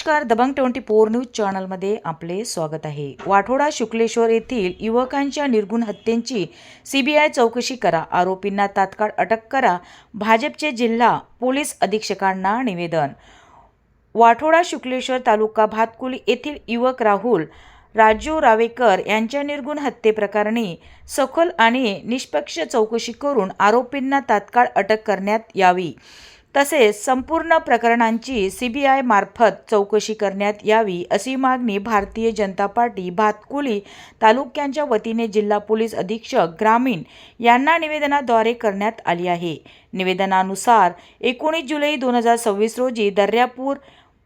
नमस्कार, दबंग 24 न्यूज चॅनलमध्ये आपले स्वागत आहे। वाठोडा शुक्लेश्वर येथील युवकांच्या निर्गुण हत्येची सीबीआय चौकशी करा, आरोपींना तात्काळ अटक करा, भाजपचे जिल्हा पोलीस अधीक्षकांना निवेदन। वाठोडा शुक्लेश्वर तालुका भातकुली येथील युवक राहुल राजू रावेकर यांच्या निर्गुण हत्येप्रकरणी सखोल आणि निष्पक्ष चौकशी करून आरोपींना तात्काळ अटक करण्यात यावी, तसेच संपूर्ण प्रकरणांची सीबीआय मार्फत चौकशी करण्यात यावी, अशी मागणी भारतीय जनता पार्टी भातकुली तालुक्यांच्या वतीने जिल्हा पोलीस अधीक्षक ग्रामीण यांना निवेदनाद्वारे करण्यात आली आहे। निवेदनानुसार 19 जुलै 2026 रोजी दर्यापूर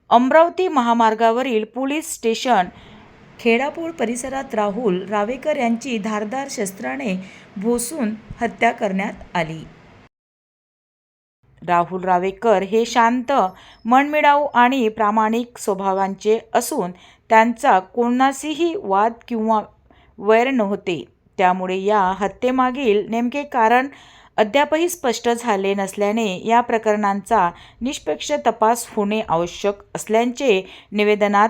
अमरावती महामार्गावरील पोलीस स्टेशन खेडापूर परिसरात राहुल रावेकर यांची धारदार शस्त्राने भोसून हत्या करण्यात आली। राहुल रावेकर हे शांत, मनमिळावू आणि प्रामाणिक स्वभावाचे असून त्यांचा कोणाशीही वाद किंवा वैर नव्हते। त्यामुळे या हत्येमागील नेमके कारण अद्यापही स्पष्ट झाले नसल्याने या प्रकरणांचा निष्पक्ष तपास होणे आवश्यक असल्याचे निवेदनात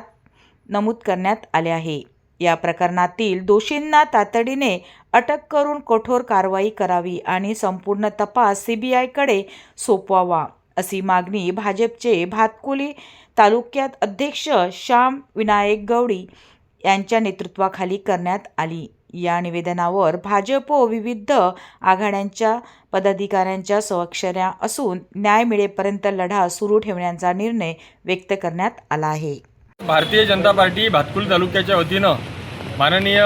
नमूद करण्यात आले आहे। या प्रकरणातील दोषींना तातडीने अटक करून कठोर कारवाई करावी आणि संपूर्ण तपास सीबीआयकडे सोपवावा, अशी मागणी भाजपचे भातकुली तालुक्यात अध्यक्ष श्याम विनायक गवडी यांच्या नेतृत्वाखाली करण्यात आली। या निवेदनावर भाजप व विविध आघाड्यांच्या पदाधिकाऱ्यांच्या स्वाक्षऱ्या असून न्याय मिळेपर्यंत लढा सुरू ठेवण्याचा निर्णय व्यक्त करण्यात आला आहे। भारतीय जनता पार्टी भातकुली तालुक्याच्या वतीनं माननीय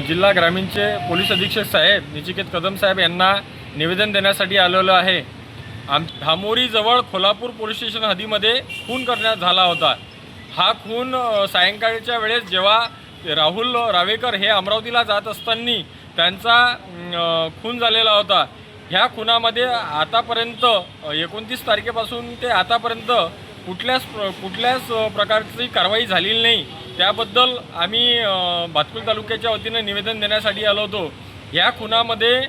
जिल्हा ग्रामीणचे पोलीस अधीक्षक साहेब निचिकेत कदम साहेब यांना निवेदन देण्यासाठी आलेलो आहे। धामोरीजवळ खोलापूर पोलीस स्टेशन हद्दीमध्ये खून करण्यात झाला होता। हा खून सायंकाळच्या वेळेस जेव्हा राहुल रावेकर हे अमरावतीला जात असताना त्यांचा खून झालेला होता। ह्या खुनामध्ये आतापर्यंत 29 तारखेपासून ते आतापर्यंत कुठल्याच प्रकारची कारवाई झालेली नाही। त्याबद्दल आम्ही भातकुली तालुक्याच्या वतीनं निवेदन देण्यासाठी आलो होतो। या खुनामध्ये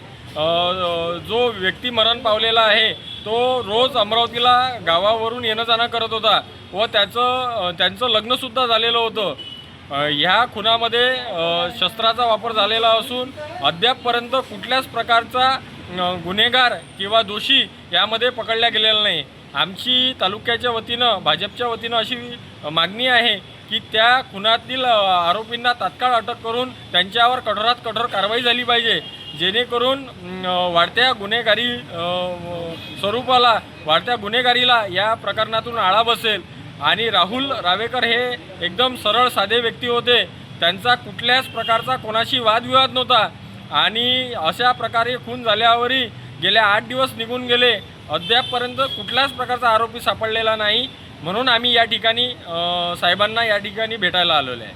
जो व्यक्ती मरण पावलेला आहे तो रोज अमरावतीला गावावरून येणं जाणं करत होता व त्यांचं लग्नसुद्धा झालेलं होतं। ह्या खुनामध्ये शस्त्राचा वापर झालेला असून अद्यापपर्यंत कुठल्याच प्रकारचा गुन्हेगार किंवा दोषी यामध्ये पकडला गेलेला नाही। आमची तालुक्याच्या वतीनं भाजपच्या वतीनं अशी मागणी आहे की त्या खुनातील आरोपींना तात्काळ अटक करून त्यांच्यावर कठोरात कठोर कारवाई झाली पाहिजे, जेणेकरून वाढत्या गुन्हेगारीला या प्रकरणातून आळा बसेल। आणि राहुल रावेकर हे एकदम सरळ साधे व्यक्ती होते, त्यांचा कुठल्याच प्रकारचा कोणाशी वादविवाद नव्हता आणि अशा प्रकारे खून झाल्यावरही गेले 8 दिवस निघून गेले, अद्यापपर्यंत कुठल्याच प्रकारचा आरोपी सापडलेला नाही। म्हणून आम्ही या ठिकाणी साहेबांना या ठिकाणी भेटायला आलेलो आहे।